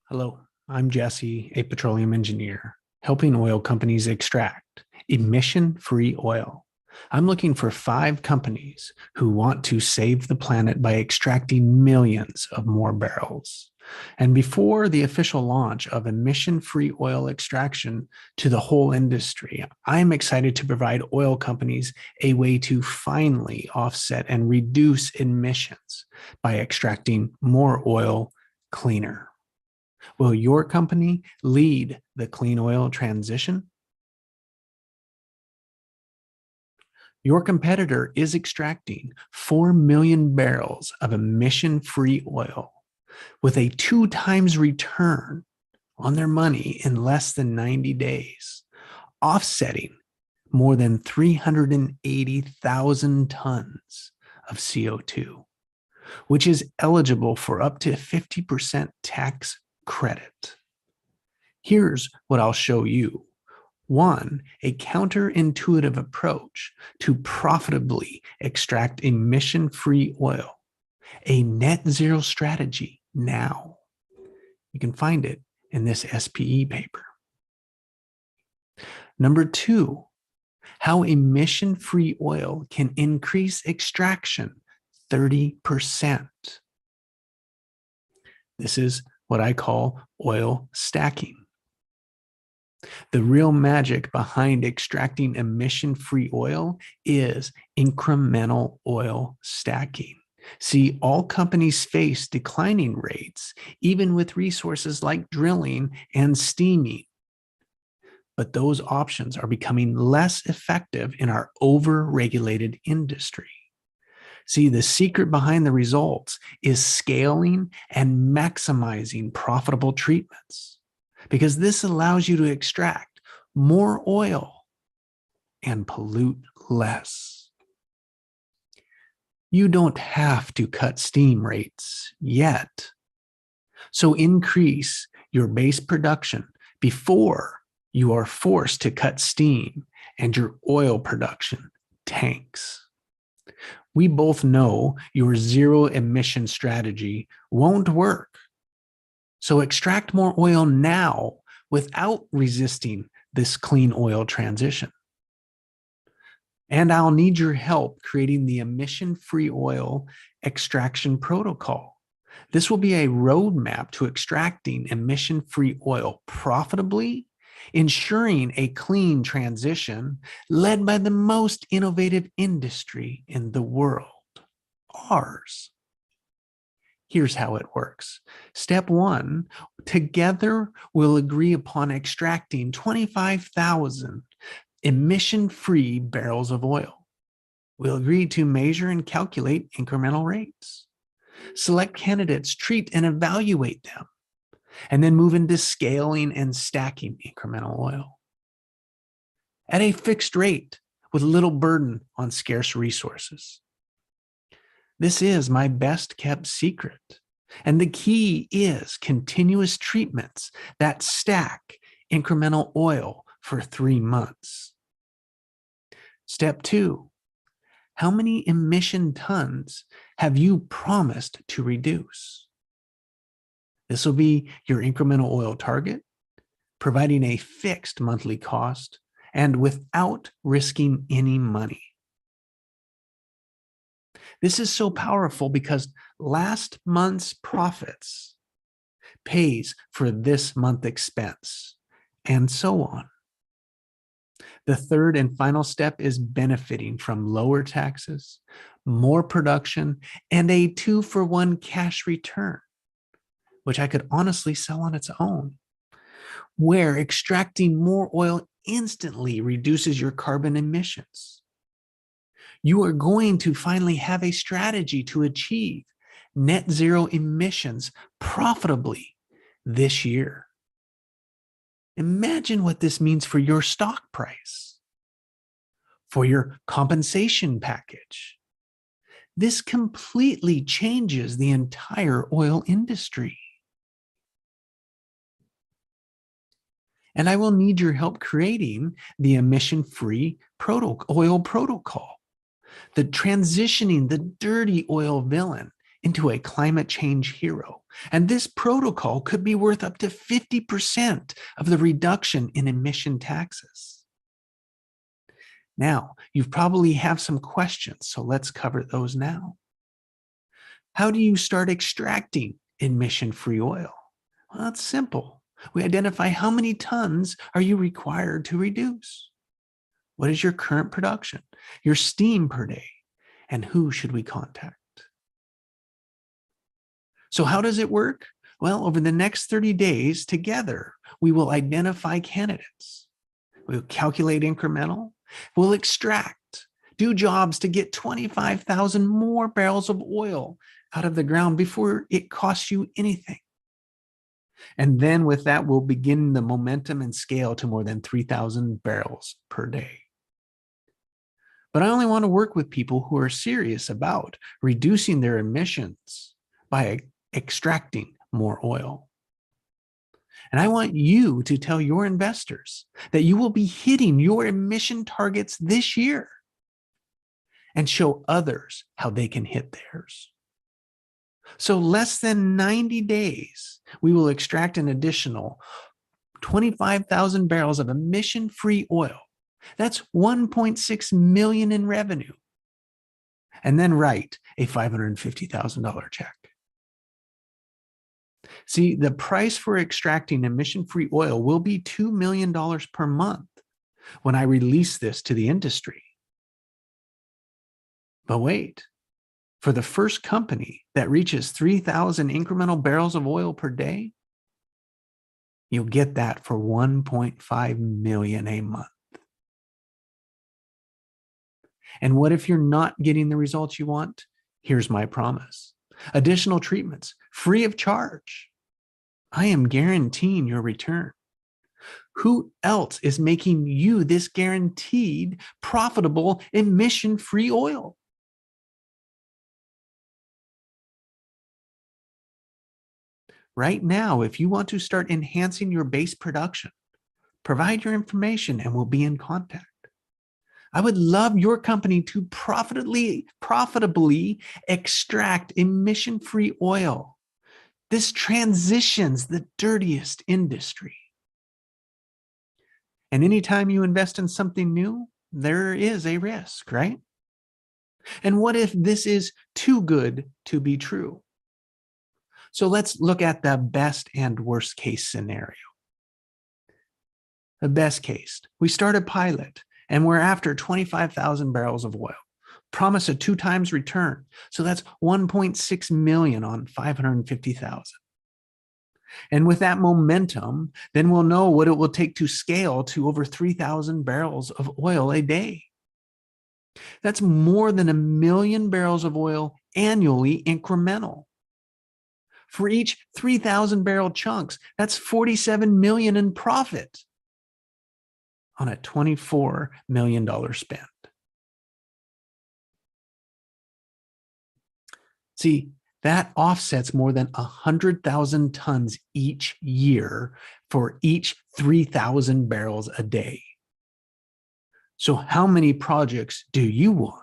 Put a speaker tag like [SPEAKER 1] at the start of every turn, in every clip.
[SPEAKER 1] Hello, I'm Jesse, a petroleum engineer, helping oil companies extract emission-free oil. I'm looking for 5 companies who want to save the planet by extracting millions of more barrels. And before the official launch of emission-free oil extraction to the whole industry, I'm excited to provide oil companies a way to finally offset and reduce emissions by extracting more oil cleaner. Will your company lead the clean oil transition? Your competitor is extracting 4 million barrels of emission-free oil with a 2 times return on their money in less than 90 days, offsetting more than 380,000 tons of CO2, which is eligible for up to 50% tax credit. Here's what I'll show you. 1, a counterintuitive approach to profitably extract emission-free oil, a net zero strategy now. You can find it in this SPE paper. Number 2, how emission-free oil can increase extraction 30%. This is what I call oil stacking. The real magic behind extracting emission-free oil is incremental oil stacking. See, all companies face declining rates, even with resources like drilling and steaming. But those options are becoming less effective in our over-regulated industry. See, the secret behind the results is scaling and maximizing profitable treatments, because this allows you to extract more oil and pollute less. You don't have to cut steam rates yet, so increase your base production before you are forced to cut steam and your oil production tanks. We both know your zero emission strategy won't work. So extract more oil now without resisting this clean oil transition. And I'll need your help creating the emission-free oil extraction protocol. This will be a roadmap to extracting emission-free oil profitably, ensuring a clean transition led by the most innovative industry in the world, ours. Here's how it works. Step 1, together we'll agree upon extracting 25,000 emission-free barrels of oil. We'll agree to measure and calculate incremental rates. Select candidates, treat and evaluate them, and then move into scaling and stacking incremental oil at a fixed rate with little burden on scarce resources. This is my best kept secret, and the key is continuous treatments that stack incremental oil for 3 months. Step 2, how many emission tons have you promised to reduce? This will be your incremental oil target, providing a fixed monthly cost and without risking any money. This is so powerful because last month's profits pays for this month's expense, and so on. The third and final step is benefiting from lower taxes, more production, and a 2-for-1 cash return, which I could honestly sell on its own, where extracting more oil instantly reduces your carbon emissions. You are going to finally have a strategy to achieve net zero emissions profitably this year. Imagine what this means for your stock price, for your compensation package. This completely changes the entire oil industry. And I will need your help creating the emission-free oil protocol, the transitioning the dirty oil villain into a climate change hero. And this protocol could be worth up to 50% of the reduction in emission taxes. Now, you probably have some questions, so let's cover those now. How do you start extracting emission-free oil? Well, it's simple. We identify how many tons are you required to reduce. What is your current production, your steam per day, and who should we contact? So how does it work? Well, over the next 30 days together, we will identify candidates. We'll calculate incremental. We'll extract, do jobs to get 25,000 more barrels of oil out of the ground before it costs you anything. And then with that, we'll begin the momentum and scale to more than 3,000 barrels per day. But I only want to work with people who are serious about reducing their emissions by extracting more oil. And I want you to tell your investors that you will be hitting your emission targets this year and show others how they can hit theirs. So less than 90 days, we will extract an additional 25,000 barrels of emission-free oil. That's 1.6 million in revenue. And then write a $550,000 check. See, the price for extracting emission-free oil will be $2 million per month when I release this to the industry. But wait, for the first company that reaches 3,000 incremental barrels of oil per day, you'll get that for 1.5 million a month. And what if you're not getting the results you want? Here's my promise. Additional treatments, free of charge. I am guaranteeing your return. Who else is making you this guaranteed, profitable, emission-free oil? Right now, if you want to start enhancing your base production, provide your information and we'll be in contact. I would love your company to profitably extract emission-free oil. This transitions the dirtiest industry. And anytime you invest in something new, there is a risk, right? And what if this is too good to be true? So let's look at the best and worst case scenario. The best case, we start a pilot and we're after 25,000 barrels of oil. Promise a 2 times return. So that's 1.6 million on 550,000. And with that momentum, then we'll know what it will take to scale to over 3,000 barrels of oil a day. That's more than 1 million barrels of oil annually incremental. For each 3,000 barrel chunks, that's 47 million in profit on a $24 million spend. See, that offsets more than 100,000 tons each year for each 3,000 barrels a day. So how many projects do you want?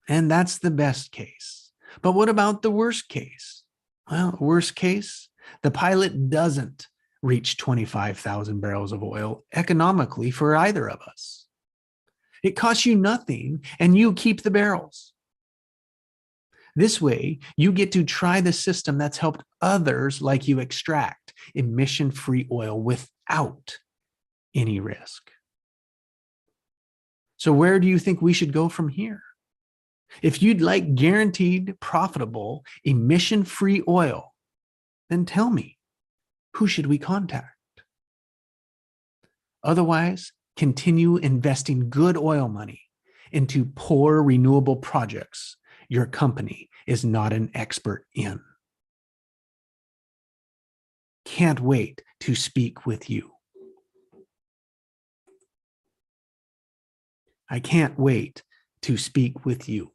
[SPEAKER 1] And that's the best case. But what about the worst case? Well, worst case, the pilot doesn't reach 25,000 barrels of oil economically for either of us. It costs you nothing and you keep the barrels. This way, you get to try the system that's helped others like you extract emission-free oil without any risk. So where do you think we should go from here? If you'd like guaranteed, profitable, emission-free oil, then tell me, who should we contact? Otherwise, continue investing good oil money into poor renewable projects your company is not an expert in. Can't wait to speak with you. I can't wait to speak with you.